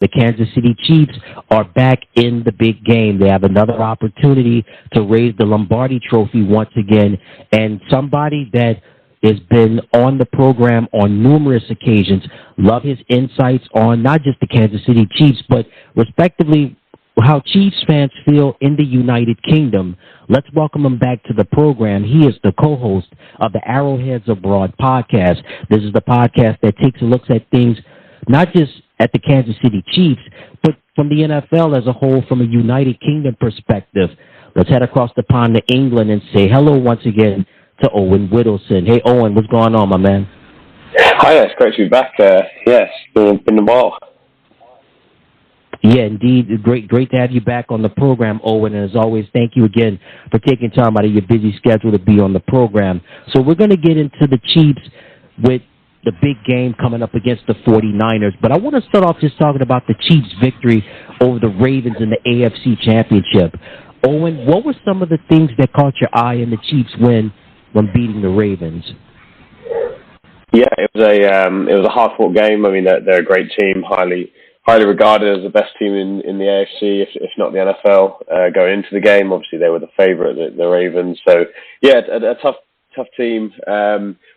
The Kansas City Chiefs are back in the big game. They have another opportunity to raise the Lombardi Trophy once again. And somebody that has been on the program on numerous occasions, love his insights on not just the Kansas City Chiefs, but respectively how Chiefs fans feel in the United Kingdom. Let's welcome him back to the program. He is the co-host of the Arrowheads Abroad podcast. This is the podcast that takes a look at things not just at the Kansas City Chiefs, but from the NFL as a whole, from a United Kingdom perspective. Let's head across the pond to England and say hello once again to Owen Widdowson. Hey, Owen, what's going on, my man? Hi, it's great to be back. Yes, been a while. Yeah, indeed. Great to have you back on the program, Owen. And as always, thank you again for taking time out of your busy schedule to be on the program. So we're going to get into the Chiefs with the big game coming up against the 49ers. But I want to start off just talking about the Chiefs' victory over the Ravens in the AFC Championship. Owen, what were some of the things that caught your eye in the Chiefs' win when beating the Ravens? Yeah, it was a hard-fought game. I mean, they're a great team, highly regarded as the best team in the AFC, if not the NFL, going into the game. Obviously, they were the favourite, the Ravens. So, yeah, a tough team.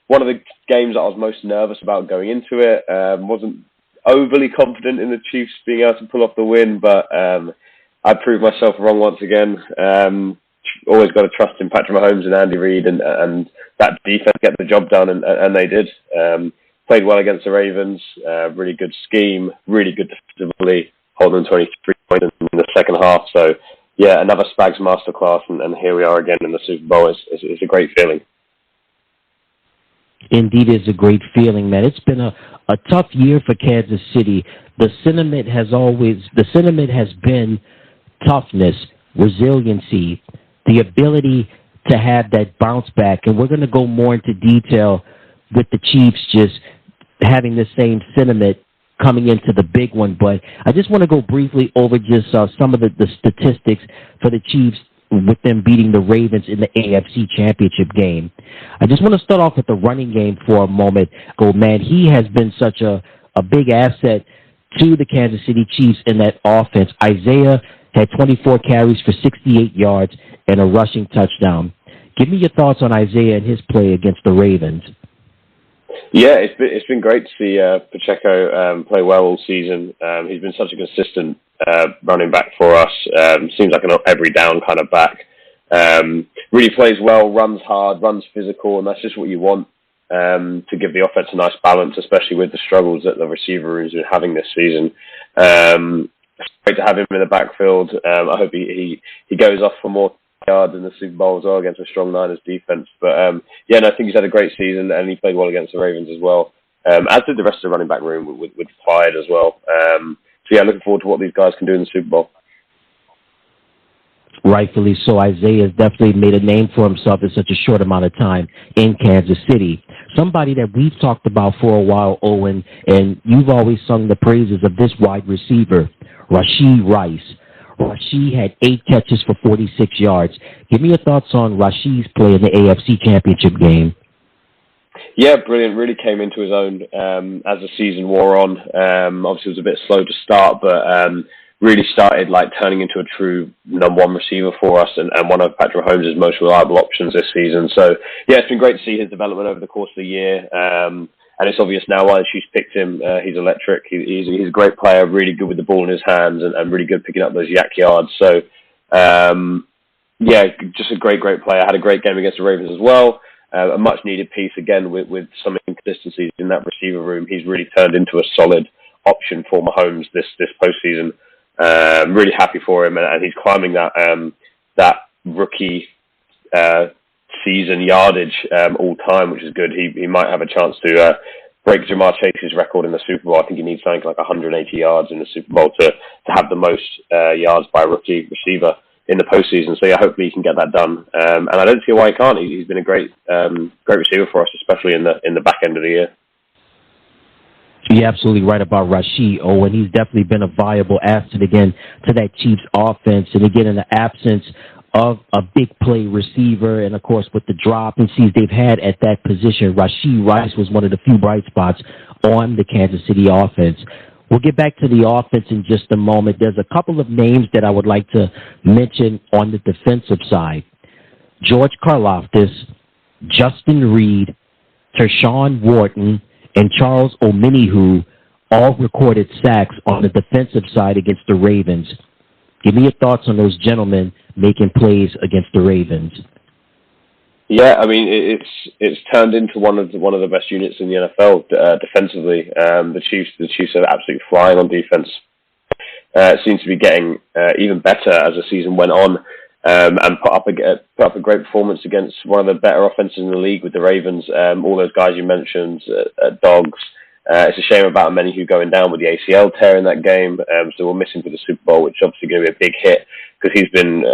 One of the games that I was most nervous about going into it. Wasn't overly confident in the Chiefs being able to pull off the win, but I proved myself wrong once again. Always got to trust in Patrick Mahomes and Andy Reid and that defense get the job done, and they did. Played well against the Ravens, really good scheme, really good defensively, holding 23 points in the second half. So, yeah, another Spags masterclass, and here we are again in the Super Bowl. It's a great feeling. Indeed, it's a great feeling, man. It's been a tough year for Kansas City. The sentiment has been toughness, resiliency, the ability to have that bounce back. And we're going to go more into detail with the Chiefs just having the same sentiment coming into the big one. But I just want to go briefly over just some of the statistics for the Chiefs with them beating the Ravens in the AFC Championship game. I just want to start off with the running game for a moment. Man, he has been such a big asset to the Kansas City Chiefs in that offense. Isaiah had 24 carries for 68 yards and a rushing touchdown. Give me your thoughts on Isaiah and his play against the Ravens. Yeah, it's been great to see Pacheco play well all season. He's been such a consistent running back for us. Seems like an every down kind of back. Really plays well, runs hard, runs physical, and that's just what you want to give the offense a nice balance, especially with the struggles that the receiver room's been having this season. It's great to have him in the backfield. I hope he goes off for more yards in the Super Bowl as well against a strong Niners defense. But yeah, no, I think he's had a great season, and he played well against the Ravens as well. As did the rest of the running back room with Clyde as well. So yeah, looking forward to what these guys can do in the Super Bowl. Rightfully so. Isaiah has definitely made a name for himself in such a short amount of time in Kansas City. Somebody that we've talked about for a while, Owen, and you've always sung the praises of this wide receiver, Rashee Rice. Rashee had 8 catches for 46 yards. Give me your thoughts on Rashee's play in the AFC Championship game. Yeah, brilliant. Really came into his own as the season wore on. Obviously, it was a bit slow to start, but really started turning into a true number one receiver for us and one of Patrick Mahomes' most reliable options this season. So, yeah, it's been great to see his development over the course of the year. And it's obvious now why she's picked him. He's electric. He's a great player, really good with the ball in his hands and really good picking up those yak yards. So, yeah, just a great player. Had a great game against the Ravens as well. A much-needed piece, again, with some inconsistencies in that receiver room. He's really turned into a solid option for Mahomes this postseason. Really happy for him, and he's climbing that rookie season yardage all time, which is good. He might have a chance to break Jamar Chase's record in the Super Bowl. I think he needs something like 180 yards in the Super Bowl to have the most yards by a rookie receiver in the postseason. So yeah, hopefully he can get that done. And I don't see why he can't. He's been a great receiver for us, especially in the back end of the year. You're absolutely right about Rashee, Owen. He's definitely been a viable asset again to that Chiefs offense. And again, in the absence of a big play receiver, and of course with the drop and sees they've had at that position, Rashee Rice was one of the few bright spots on the Kansas City offense. We'll get back to the offense in just a moment. There's a couple of names that I would like to mention on the defensive side. George Karlaftis, Justin Reid, Tershawn Wharton, and Charles Omenihu all recorded sacks on the defensive side against the Ravens. Give me your thoughts on those gentlemen making plays against the Ravens. Yeah, I mean it's turned into one of the best units in the NFL defensively. The Chiefs are absolutely flying on defense. It seems to be getting even better as the season went on, and put up a great performance against one of the better offenses in the league with the Ravens. All those guys you mentioned, Dogs. It's a shame about Omenihu going down with the ACL tear in that game, so we'll miss him for the Super Bowl, which is obviously going to be a big hit because he's been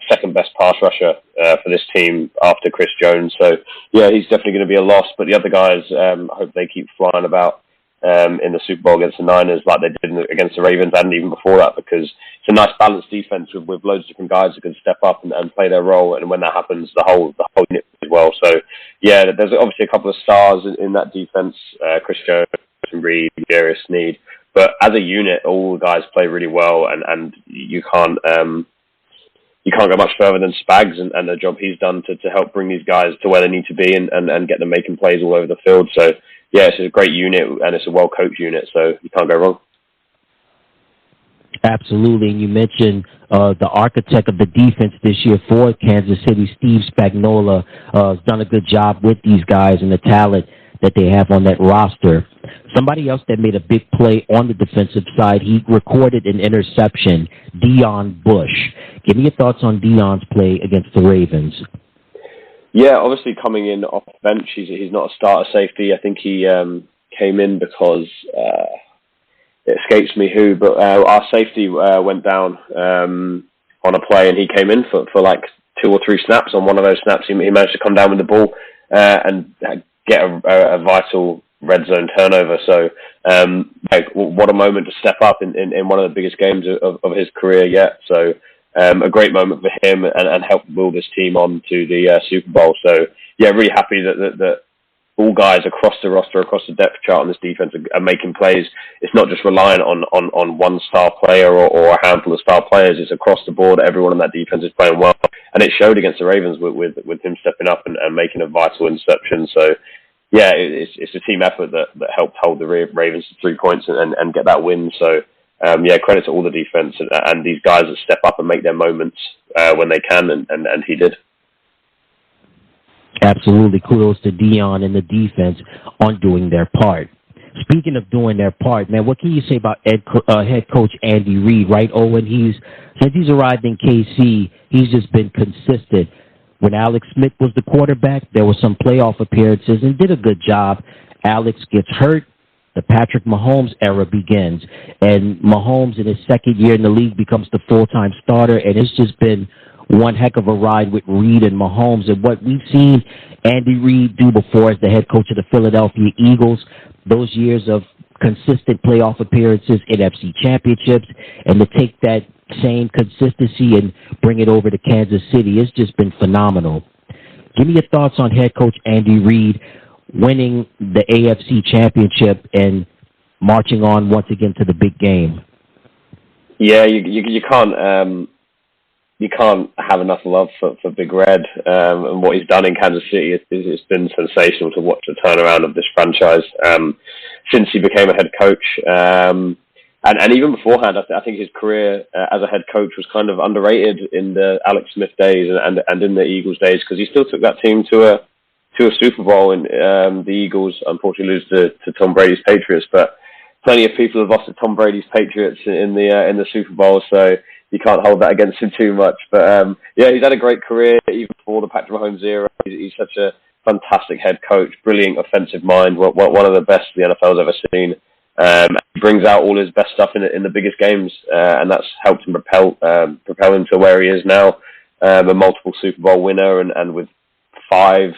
second best pass rusher for this team after Chris Jones. So yeah, he's definitely going to be a loss. But the other guys, I hope they keep flying about in the Super Bowl against the Niners like they did against the Ravens and even before that, because it's a nice balanced defense with loads of different guys who can step up and play their role. And when that happens, the whole unit as well. So yeah, there's obviously a couple of stars in that defense, Chris Jones, Reid, Darius Sneed. But as a unit, all the guys play really well, and you can't go much further than Spags and the job he's done to help bring these guys to where they need to be and get them making plays all over the field. So yeah, it's a great unit and it's a well-coached unit, so you can't go wrong. Absolutely, and you mentioned the architect of the defense this year for Kansas City, Steve Spagnuolo, has done a good job with these guys and the talent that they have on that roster. Somebody else that made a big play on the defensive side, he recorded an interception, Dion Bush. Give me your thoughts on Dion's play against the Ravens. Yeah, obviously coming in off the bench, he's not a starter safety. I think he came in because it escapes me who, but our safety went down on a play, and he came in for like 2 or 3 snaps. On one of those snaps, he managed to come down with the ball and get a vital red zone turnover. So what a moment to step up in one of the biggest games of his career yet. So a great moment for him and help build this team on to the Super Bowl. So yeah, really happy that all guys across the roster, across the depth chart on this defense are making plays. It's not just relying on one star player or a handful of star players. It's across the board. Everyone on that defense is playing well. And it showed against the Ravens with him stepping up and making a vital interception. So yeah, it's a team effort that helped hold the Ravens to 3 points and get that win. So yeah, credit to all the defense and these guys that step up and make their moments when they can, and he did. Absolutely. Kudos to Dion and the defense on doing their part. Speaking of doing their part, man, what can you say about head coach Andy Reid, right, Owen? Since he's arrived in KC, he's just been consistent. When Alex Smith was the quarterback, there were some playoff appearances and did a good job. Alex gets hurt. The Patrick Mahomes era begins. And Mahomes, in his second year in the league, becomes the full-time starter. And it's just been one heck of a ride with Reid and Mahomes. And what we've seen Andy Reid do before as the head coach of the Philadelphia Eagles, those years of consistent playoff appearances, NFC Championships, and to take that same consistency and bring it over to Kansas City, it's just been phenomenal. Give me your thoughts on head coach Andy Reid winning the AFC Championship and marching on once again to the big game. Yeah, you can't have enough love for Big Red and what he's done in Kansas City. It's been sensational to watch the turnaround of this franchise since he became a head coach. And even beforehand, I think his career as a head coach was kind of underrated in the Alex Smith days and in the Eagles days, because he still took that team to a Super Bowl. And the Eagles unfortunately lose to Tom Brady's Patriots, but plenty of people have lost to Tom Brady's Patriots in the Super Bowl, so you can't hold that against him too much. But yeah, he's had a great career even before the Patrick Mahomes era. He's such a fantastic head coach, brilliant offensive mind, one of the best the NFL's ever seen. He brings out all his best stuff in the biggest games, and that's helped him propel him to where he is now, a multiple Super Bowl winner, and with 5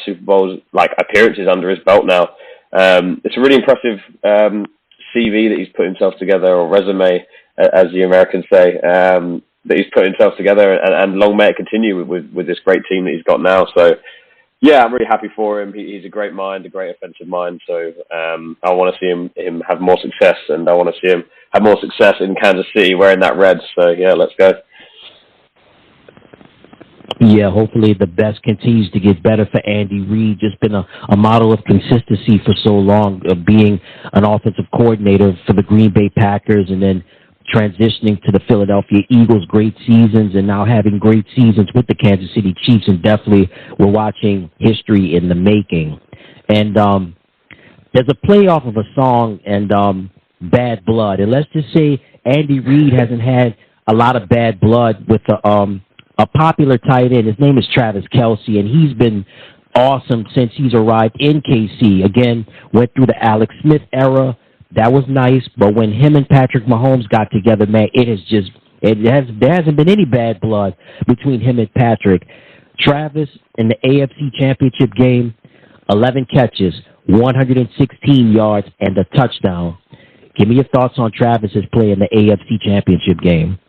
Super Bowls appearances under his belt now. It's a really impressive CV that he's put himself together, or resume, as the Americans say, that he's put himself together, and long may it continue with this great team that he's got now. So Yeah, I'm really happy for him. He's a great mind, a great offensive mind. So I want to see him have more success, and I want to see him have more success in Kansas City wearing that red. So yeah, let's go. Yeah, hopefully the best continues to get better for Andy Reid. Just been a model of consistency for so long, of being an offensive coordinator for the Green Bay Packers and then transitioning to the Philadelphia Eagles, great seasons, and now having great seasons with the Kansas City Chiefs. And definitely we're watching history in the making. And there's a play off of a song and Bad Blood. And let's just say Andy Reid hasn't had a lot of bad blood with a popular tight end. His name is Travis Kelce, and he's been awesome since he's arrived in KC. Again, went through the Alex Smith era. That was nice, but when him and Patrick Mahomes got together, man, there hasn't been any bad blood between him and Patrick. Travis in the AFC Championship game, 11 catches, 116 yards, and a touchdown. Give me your thoughts on Travis's play in the AFC Championship game.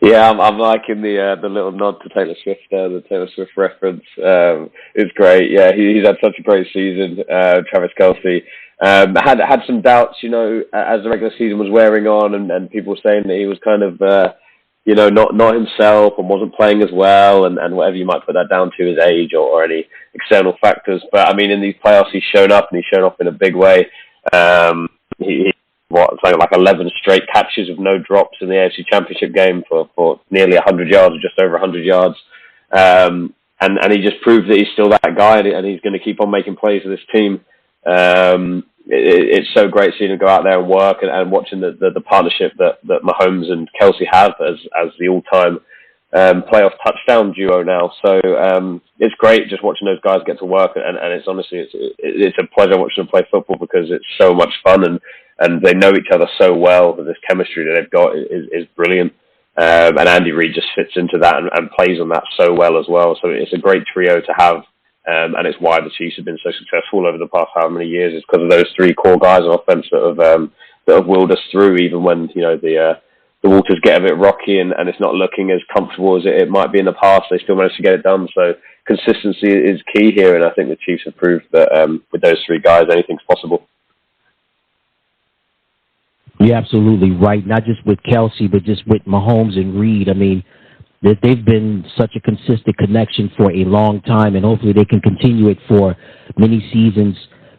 Yeah, I'm liking the little nod to Taylor Swift there, the Taylor Swift reference. It's great. Yeah, he's had such a great season, Travis Kelce. Had some doubts, as the regular season was wearing on, and people were saying that he was kind of, not himself and wasn't playing as well, and whatever you might put that down to, his age or any external factors. But I mean, in these playoffs, he's shown up, and he's shown up in a big way. Something like 11 straight catches with no drops in the AFC Championship game for nearly 100 yards, or just over 100 yards. And he just proved that he's still that guy, and he's going to keep on making plays for this team. It's so great seeing him go out there and work, and watching the partnership that Mahomes and Kelce have as the all-time playoff touchdown duo now. So it's great just watching those guys get to work, and it's honestly it's a pleasure watching them play football, because it's so much fun, and they know each other so well. This chemistry that they've got is brilliant. And Andy Reid just fits into that and plays on that so well as well. So it's a great trio to have. And it's why the Chiefs have been so successful over the past how many years. It's because of those three core guys on offense that have willed us through, even when the waters get a bit rocky and it's not looking as comfortable as it might be in the past. They still manage to get it done. So consistency is key here, and I think the Chiefs have proved that with those three guys, anything's possible. You're absolutely right. Not just with Kelce, but just with Mahomes and Reid. I mean, they've been such a consistent connection for a long time, and hopefully they can continue it for many seasons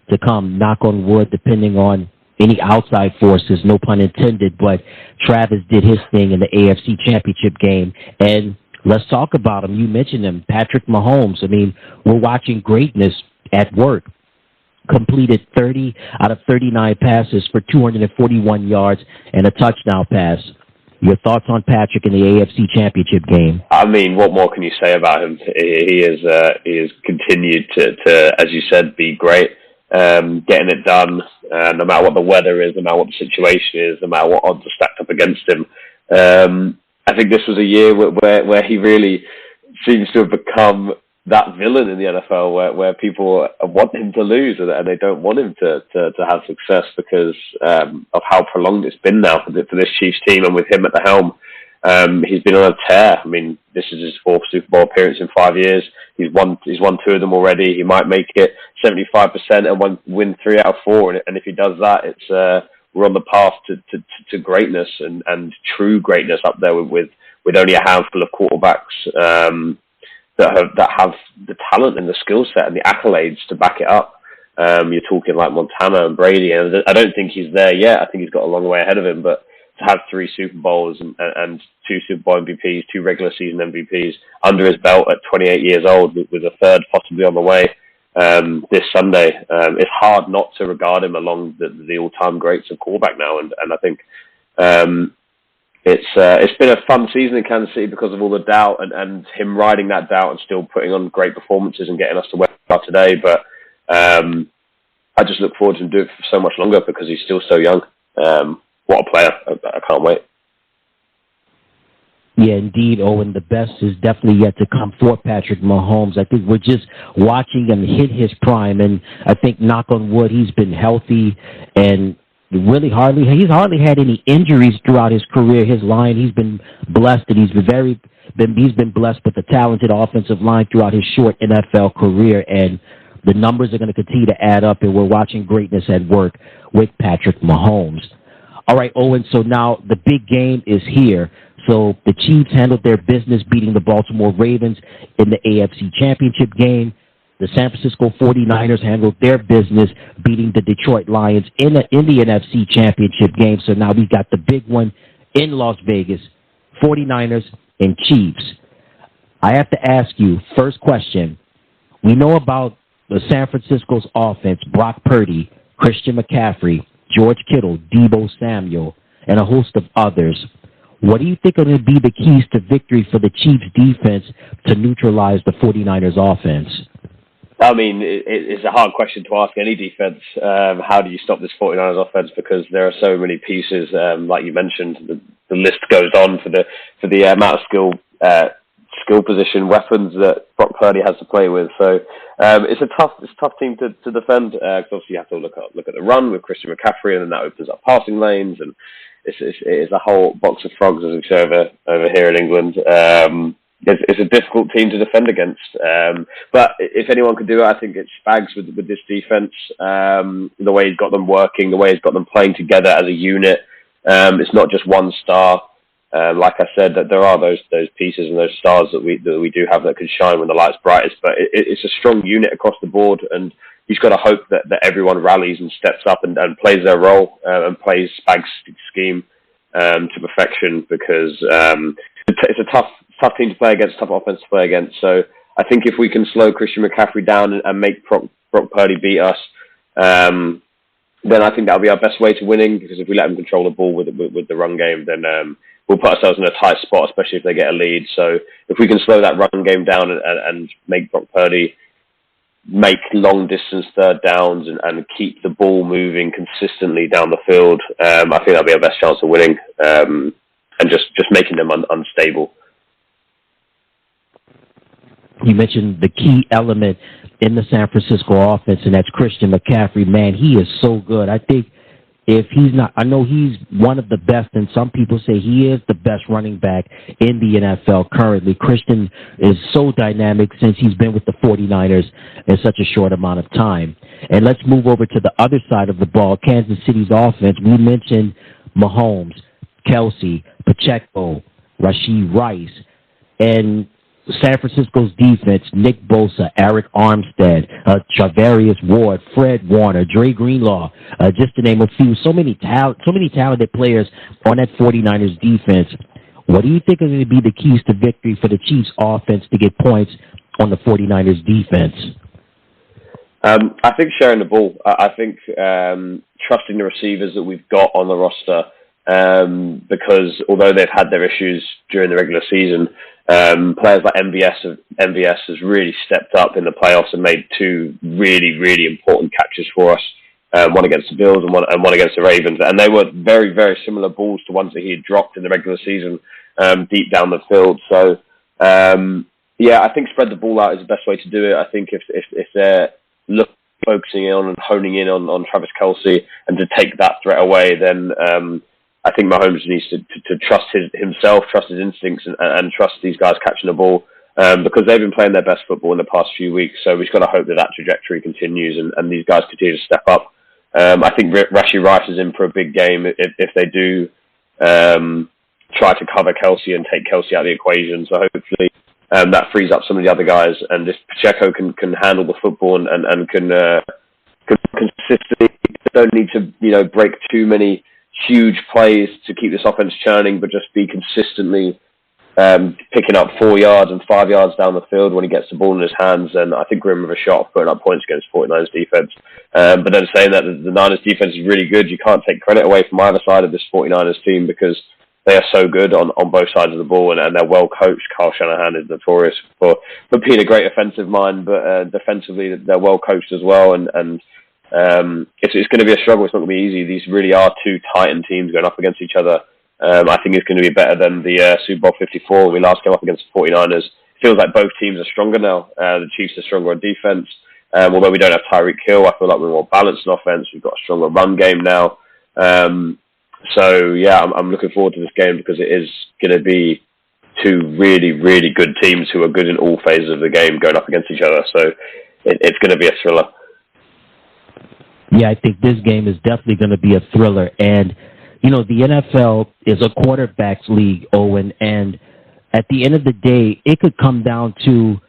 to come. Knock on wood, depending on any outside forces, no pun intended. But Travis did his thing in the AFC Championship game. And let's talk about him. You mentioned him, Patrick Mahomes. I mean, we're watching greatness at work. Completed 30 out of 39 passes for 241 yards and a touchdown pass. Your thoughts on Patrick in the AFC Championship game? I mean, what more can you say about him? He is continued to, as you said, be great, getting it done, no matter what the weather is, no matter what the situation is, no matter what odds are stacked up against him. I think this was a year where he really seems to have become that villain in the NFL, where people want him to lose, and they don't want him to have success because of how prolonged it's been now for this Chiefs team, and with him at the helm. He's been on a tear. I mean, this is his fourth Super Bowl appearance in 5 years. He's won two of them already. He might make it 75% and win 3 out of 4. And if he does that, it's we're on the path to greatness and true greatness up there with only a handful of quarterbacks that have the talent and the skill set and the accolades to back it up. You're talking like Montana and Brady, and I don't think he's there yet. I think he's got a long way ahead of him, but to have 3 Super Bowls and 2 Super Bowl MVPs, 2 regular season MVPs under his belt at 28 years old, with a third possibly on the way this Sunday, it's hard not to regard him along the all-time greats of quarterback now, and I think it's been a fun season in Kansas City because of all the doubt and him riding that doubt and still putting on great performances and getting us to where we are today. But I just look forward to him doing it for so much longer because he's still so young. What a player. I can't wait. Yeah, indeed, Owen. The best is definitely yet to come for Patrick Mahomes. I think we're just watching him hit his prime, and I think, knock on wood, he's been healthy and he's hardly had any injuries throughout his career. His line, he's been blessed, and he's been blessed with a talented offensive line throughout his short NFL career, and the numbers are going to continue to add up, and we're watching greatness at work with Patrick Mahomes. All right, Owen, so now the big game is here. So the Chiefs handled their business beating the Baltimore Ravens in the AFC Championship game. The San Francisco 49ers handled their business beating the Detroit Lions in the NFC Championship game. So now we've got the big one in Las Vegas, 49ers and Chiefs. I have to ask you, first question, we know about the San Francisco's offense, Brock Purdy, Christian McCaffrey, George Kittle, Deebo Samuel, and a host of others. What do you think are going to be the keys to victory for the Chiefs defense to neutralize the 49ers offense? I mean, it's a hard question to ask any defense. How do you stop this 49ers offense? Because there are so many pieces, like you mentioned, the list goes on for the amount of skill position weapons that Brock Purdy has to play with. So it's a tough team to defend. Because obviously you have to look at the run with Christian McCaffrey, and then that opens up passing lanes, and it's a whole box of frogs, as we say over here in England. It's a difficult team to defend against. But if anyone could do it, I think it's Spags with this defense. The way he's got them working, the way he's got them playing together as a unit. It's not just one star. Like I said, that there are those pieces and those stars that we do have that can shine when the light's brightest. But it's a strong unit across the board, and he's got to hope that everyone rallies and steps up and plays their role and plays Spags' scheme to perfection, because it's a tough team to play against, tough offense to play against. So I think if we can slow Christian McCaffrey down and make Brock Purdy beat us, then I think that'll be our best way to winning, because if we let him control the ball with the run game, then we'll put ourselves in a tight spot, especially if they get a lead. So if we can slow that run game down and make Brock Purdy make long distance third downs and keep the ball moving consistently down the field, I think that'll be our best chance of winning, and just making them unstable. You mentioned the key element in the San Francisco offense, and that's Christian McCaffrey. Man, he is so good. I think if he's not, I know he's one of the best, and some people say he is the best running back in the NFL currently. Christian is so dynamic since he's been with the 49ers in such a short amount of time. And let's move over to the other side of the ball, Kansas City's offense. We mentioned Mahomes, Kelce, Pacheco, Rashee Rice, and San Francisco's defense, Nick Bosa, Eric Armstead, Charvarius Ward, Fred Warner, Dre Greenlaw, just to name a few. So many talented players on that 49ers defense. What do you think are going to be the keys to victory for the Chiefs offense to get points on the 49ers defense? I think sharing the ball. I think trusting the receivers that we've got on the roster, because although they've had their issues during the regular season, players like MVS has really stepped up in the playoffs and made two really, really important catches for us. One against the Bills and one against the Ravens. And they were very, very similar balls to ones that he had dropped in the regular season, deep down the field. So, I think spread the ball out is the best way to do it. I think if they're focusing on and honing in on Travis Kelce and to take that threat away, then I think Mahomes needs to trust himself, trust his instincts, and trust these guys catching the ball, because they've been playing their best football in the past few weeks. So we've got to hope that trajectory continues and these guys continue to step up. I think Rashee Rice is in for a big game if they do try to cover Kelce and take Kelce out of the equation. So hopefully that frees up some of the other guys, and if Pacheco can handle the football and can consistently, don't need to break too many huge plays to keep this offense churning, but just be consistently picking up 4 yards and 5 yards down the field when he gets the ball in his hands. And I think we're in with a shot of putting up points against 49ers defense. But then saying that the Niners defense is really good, you can't take credit away from either side of this 49ers team, because they are so good on both sides of the ball, and they're well coached. Kyle Shanahan is notorious for being a great offensive mind, but defensively they're well coached as well. And it's going to be a struggle. It's not going to be easy. These really are two Titan teams going up against each other. I think it's going to be better than the Super Bowl 54 when we last came up against the 49ers. It feels like both teams are stronger now. The Chiefs are stronger on defense. Although we don't have Tyreek Hill, I feel like we're more balanced in offense. We've got a stronger run game now. So yeah, I'm looking forward to this game because it is going to be two really, really good teams who are good in all phases of the game going up against each other. So it's going to be a thriller. Yeah, I think this game is definitely going to be a thriller. And, you know, the NFL is a quarterbacks league, Owen, and at the end of the day, it could come down to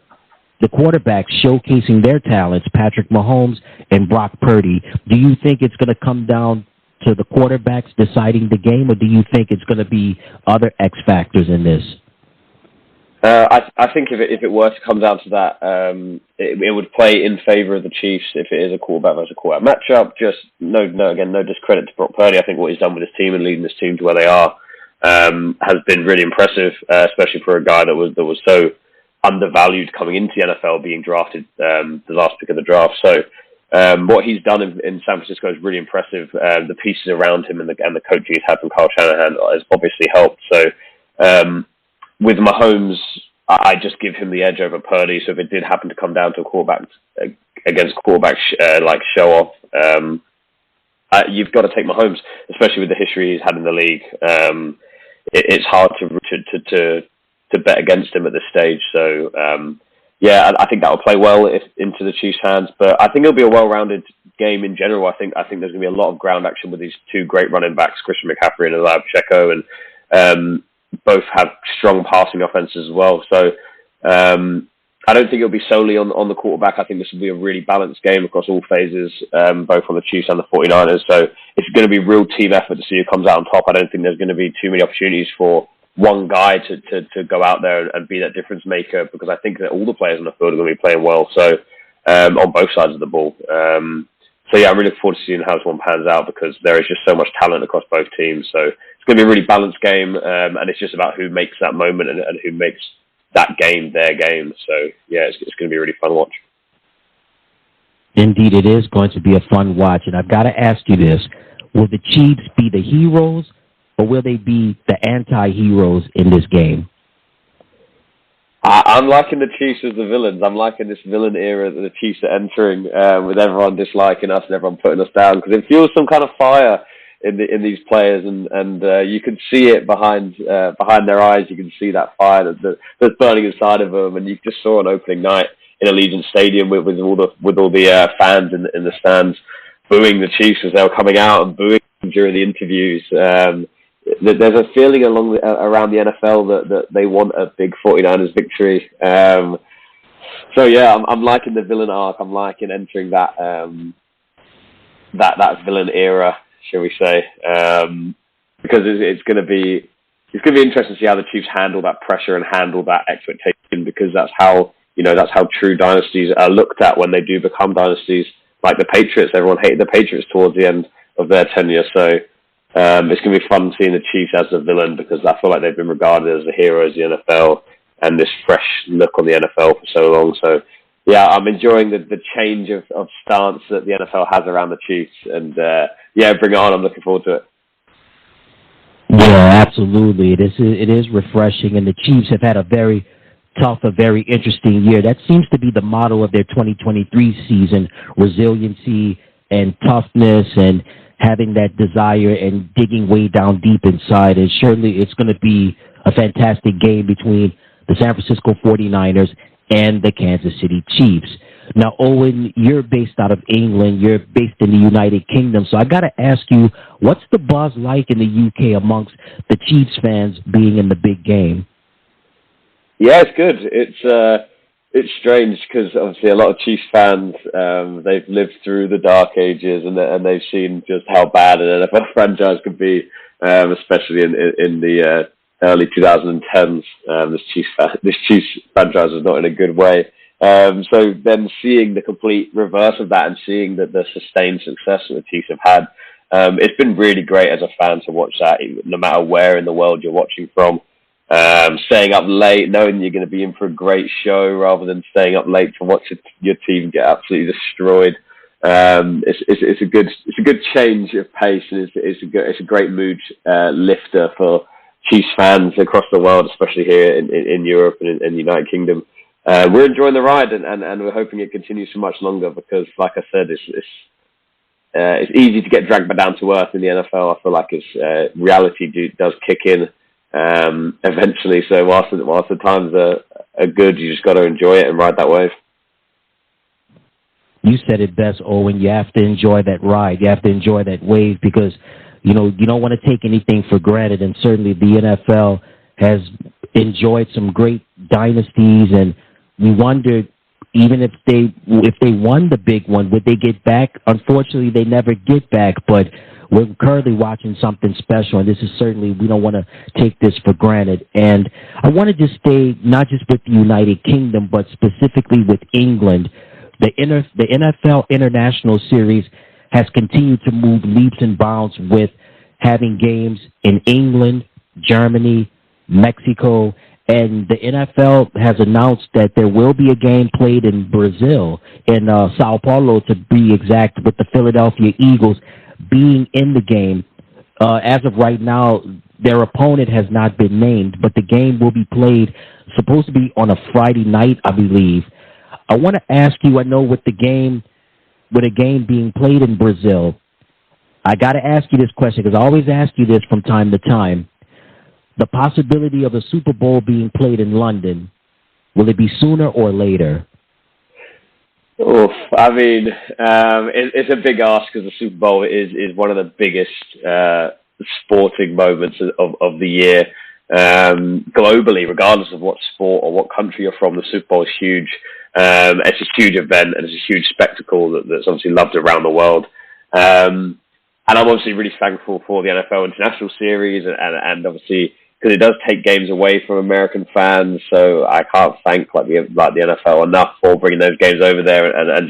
the quarterbacks showcasing their talents, Patrick Mahomes and Brock Purdy. Do you think it's going to come down to the quarterbacks deciding the game, or do you think it's going to be other X factors in this? I think if it were to come down to that, it would play in favor of the Chiefs if it is a quarterback versus quarterback matchup. Just no discredit to Brock Purdy. I think what he's done with his team and leading his team to where they are has been really impressive, especially for a guy that was so undervalued coming into the NFL, being drafted the last pick of the draft. So what he's done in San Francisco is really impressive. The pieces around him and the coaching he's had from Kyle Shanahan has obviously helped. So with Mahomes, I just give him the edge over Purdy. So if it did happen to come down to a quarterback against quarterback like show off, you've got to take Mahomes, especially with the history he's had in the league. It's hard to bet against him at this stage. So yeah, I think that will play well into the Chiefs' hands. But I think it'll be a well-rounded game in general. I think there's going to be a lot of ground action with these two great running backs, Christian McCaffrey and Elijah Pacheco, and both have strong passing offenses as well. So I don't think it'll be solely on the quarterback. I think this will be a really balanced game across all phases, both on the Chiefs and the 49ers. So it's going to be a real team effort to see who comes out on top. I don't think there's going to be too many opportunities for one guy to go out there and be that difference maker, because I think that all the players on the field are going to be playing well. So on both sides of the ball. So yeah, I'm really looking forward to seeing how this one pans out, because there is just so much talent across both teams. So it's going to be a really balanced game, and it's just about who makes that moment and who makes that game their game. So yeah, it's going to be a really fun watch. Indeed, it is going to be a fun watch. And I've got to ask you this. Will the Chiefs be the heroes, or will they be the anti-heroes in this game? I'm liking the Chiefs as the villains. I'm liking this villain era that the Chiefs are entering, with everyone disliking us and everyone putting us down, because it fuels some kind of fire in these players, and you can see it behind their eyes. You can see that fire that's burning inside of them, and you just saw on opening night in Allegiant Stadium with all the fans in the stands booing the Chiefs as they were coming out and booing them during the interviews. There's a feeling around the NFL that they want a big 49ers victory. So yeah, I'm liking the villain arc. I'm liking entering that villain era, shall we say? Because it's going to be interesting to see how the Chiefs handle that pressure and handle that expectation, because that's how true dynasties are looked at when they do become dynasties. Like the Patriots, everyone hated the Patriots towards the end of their tenure. So it's going to be fun seeing the Chiefs as a villain, because I feel like they've been regarded as the heroes of the NFL and this fresh look on the NFL for so long. So yeah, I'm enjoying the change of stance that the NFL has around the Chiefs, and yeah, bring it on. I'm looking forward to it. Yeah, absolutely. It is refreshing, and the Chiefs have had a very tough, a very interesting year. That seems to be the motto of their 2023 season: resiliency and toughness, and having that desire and digging way down deep inside. And surely it's going to be a fantastic game between the San Francisco 49ers and the Kansas City Chiefs. Now, Owen, you're based out of England. You're based in the United Kingdom. So I got to ask you, what's the buzz like in the UK amongst the Chiefs fans being in the big game? Yeah, it's good. It's strange, because obviously a lot of Chiefs fans, they've lived through the dark ages, and they've seen just how bad an NFL franchise could be, especially in the early 2010s. This Chiefs franchise is not in a good way. So then seeing the complete reverse of that, and seeing that the sustained success that the Chiefs have had, it's been really great as a fan to watch that, no matter where in the world you're watching from. Staying up late, knowing you're going to be in for a great show, rather than staying up late to watch your team get absolutely destroyed. It's a good change of pace, and it's a great mood lifter for Chiefs fans across the world, especially here in Europe and in the United Kingdom. We're enjoying the ride, and we're hoping it continues for much longer, because, like I said, it's easy to get dragged back down to earth in the NFL. I feel like it's reality does kick in eventually. So whilst the times are good, you just got to enjoy it and ride that wave. You said it best, Owen. You have to enjoy that ride. You have to enjoy that wave because, you don't want to take anything for granted. And certainly the NFL has enjoyed some great dynasties, and we wondered even if they won the big one, would they get back? Unfortunately, they never get back, but we're currently watching something special, and this is certainly, we don't want to take this for granted. And I wanted to stay not just with the United Kingdom, but specifically with England. The NFL International Series has continued to move leaps and bounds with having games in England, Germany, Mexico, and the NFL has announced that there will be a game played in Brazil, in Sao Paulo to be exact, with the Philadelphia Eagles being in the game. As of right now, their opponent has not been named, but the game will be played, supposed to be on a Friday night, I believe. I want to ask you, I know with a game being played in Brazil, I got to ask you this question because I always ask you this from time to time. The possibility of a Super Bowl being played in London, will it be sooner or later? Oof, I mean, it's a big ask because the Super Bowl is one of the biggest sporting moments of the year. Globally, regardless of what sport or what country you're from, the Super Bowl is huge. It's a huge event and it's a huge spectacle that's obviously loved around the world. And I'm obviously really thankful for the NFL International Series and obviously because it does take games away from American fans. So I can't thank the NFL enough for bringing those games over there and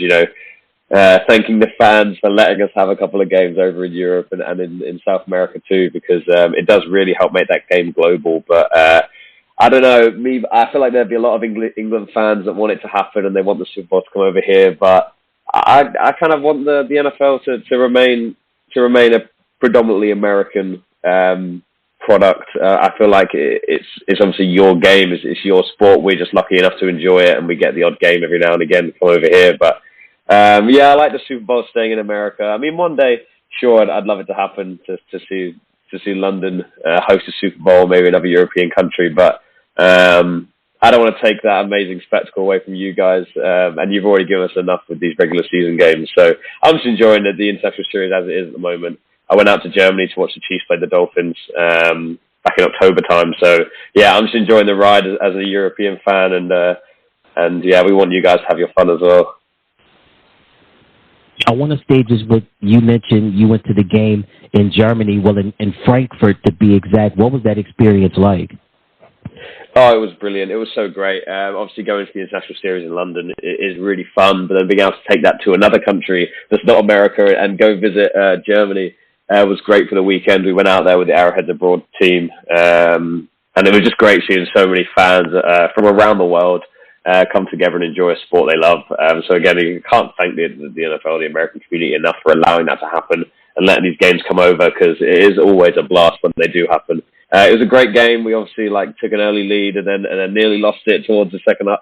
thanking the fans for letting us have a couple of games over in Europe and in South America too, because it does really help make that game global. But I don't know, I feel like there'd be a lot of England fans that want it to happen and they want the Super Bowl to come over here. But I kind of want the NFL to remain a predominantly American product. I feel like it's obviously your game, it's your sport. We're just lucky enough to enjoy it, and we get the odd game every now and again to come over here. But I like the Super Bowl staying in America. I mean, one day, sure, I'd love it to happen to see London host a Super Bowl, maybe another European country. But I don't want to take that amazing spectacle away from you guys, and you've already given us enough with these regular season games. So I'm just enjoying the International Series as it is at the moment. I went out to Germany to watch the Chiefs play the Dolphins back in October time. So, yeah, I'm just enjoying the ride as a European fan, and we want you guys to have your fun as well. I want to stay just with, you mentioned you went to the game in Germany, well, in Frankfurt to be exact. What was that experience like? Oh, it was brilliant. It was so great. Obviously, going to the International Series in London is really fun, but then being able to take that to another country that's not America and go visit Germany was great for the weekend. We went out there with the Arrowheads Abroad team, and it was just great seeing so many fans from around the world come together and enjoy a sport they love. So again, you can't thank the NFL, the American community enough for allowing that to happen and letting these games come over, because it is always a blast when they do happen. It was a great game. We obviously took an early lead and then nearly lost it towards the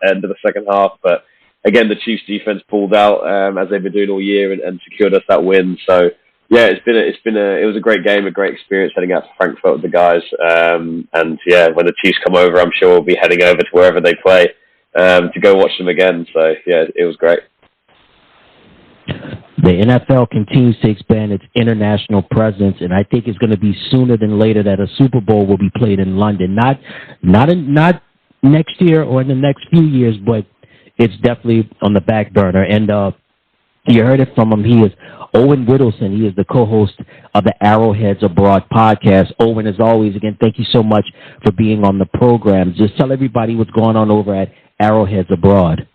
end of the second half. But again, the Chiefs defense pulled out as they've been doing all year and secured us that win. So yeah, it was a great game, a great experience heading out to Frankfurt with the guys. And yeah, when the Chiefs come over, I'm sure we'll be heading over to wherever they play to go watch them again. So yeah, it was great. The NFL continues to expand its international presence, and I think it's going to be sooner than later that a Super Bowl will be played in London. Not next year or in the next few years, but it's definitely on the back burner. And you heard it from him. He is Owen Widdowson. He is the co-host of the Arrowheads Abroad podcast. Owen, as always, again, thank you so much for being on the program. Just tell everybody what's going on over at Arrowheads Abroad.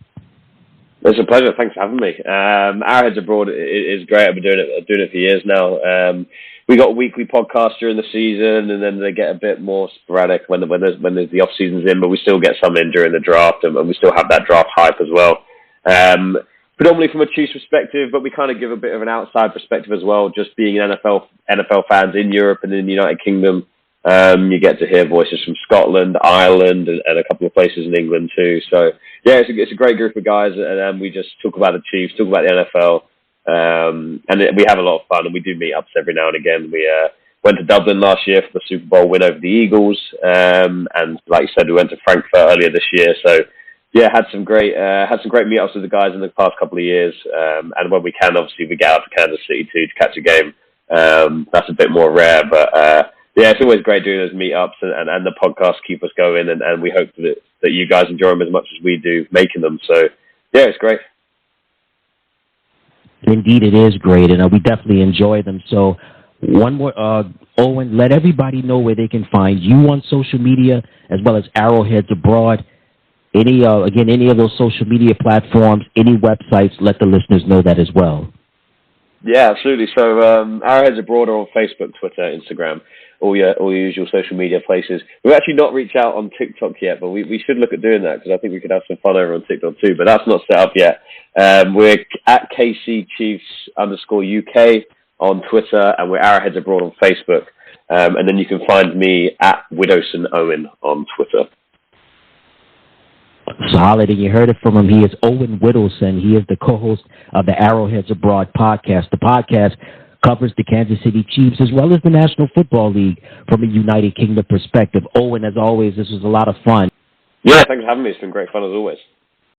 It's a pleasure. Thanks for having me. Arrowheads Abroad is great. I've been doing it for years now. We got weekly podcasts during the season, and then they get a bit more sporadic when there's the off season's in. But we still get some in during the draft, and we still have that draft hype as well. Predominantly from a Chiefs perspective, but we kind of give a bit of an outside perspective as well. Just being NFL fans in Europe and in the United Kingdom. You get to hear voices from Scotland, Ireland, and a couple of places in England too. So yeah, it's a great group of guys, and we just talk about the Chiefs, talk about the NFL, We have a lot of fun, and we do meetups every now and again. We went to Dublin last year for the Super Bowl win over the Eagles, and like you said, we went to Frankfurt earlier this year. So yeah, had some great meetups with the guys in the past couple of years. And when we can, obviously, we get out to Kansas City too to catch a game. That's a bit more rare, but yeah, it's always great doing those meetups, and the podcasts keep us going, and we hope that you guys enjoy them as much as we do making them. So yeah, it's great. Indeed, it is great, and we definitely enjoy them. So one more, Owen, let everybody know where they can find you on social media, as well as Arrowheads Abroad. Any of those social media platforms, any websites, let the listeners know that as well. Yeah, absolutely. So Arrowheads Abroad are on Facebook, Twitter, Instagram, all your usual social media places. We've actually not reached out on TikTok yet, but we should look at doing that, because I think we could have some fun over on TikTok too, but that's not set up yet. We're at KCChiefs_UK on Twitter, and we're Arrowheads Abroad on Facebook. And then you can find me at Widdowson Owen on Twitter. Solid, and you heard it from him. He is Owen Widdowson. He is the co-host of the Arrowheads Abroad podcast. The podcast covers the Kansas City Chiefs as well as the National Football League from a United Kingdom perspective. Owen, as always, this was a lot of fun. Yeah, thanks for having me. It's been great fun as always.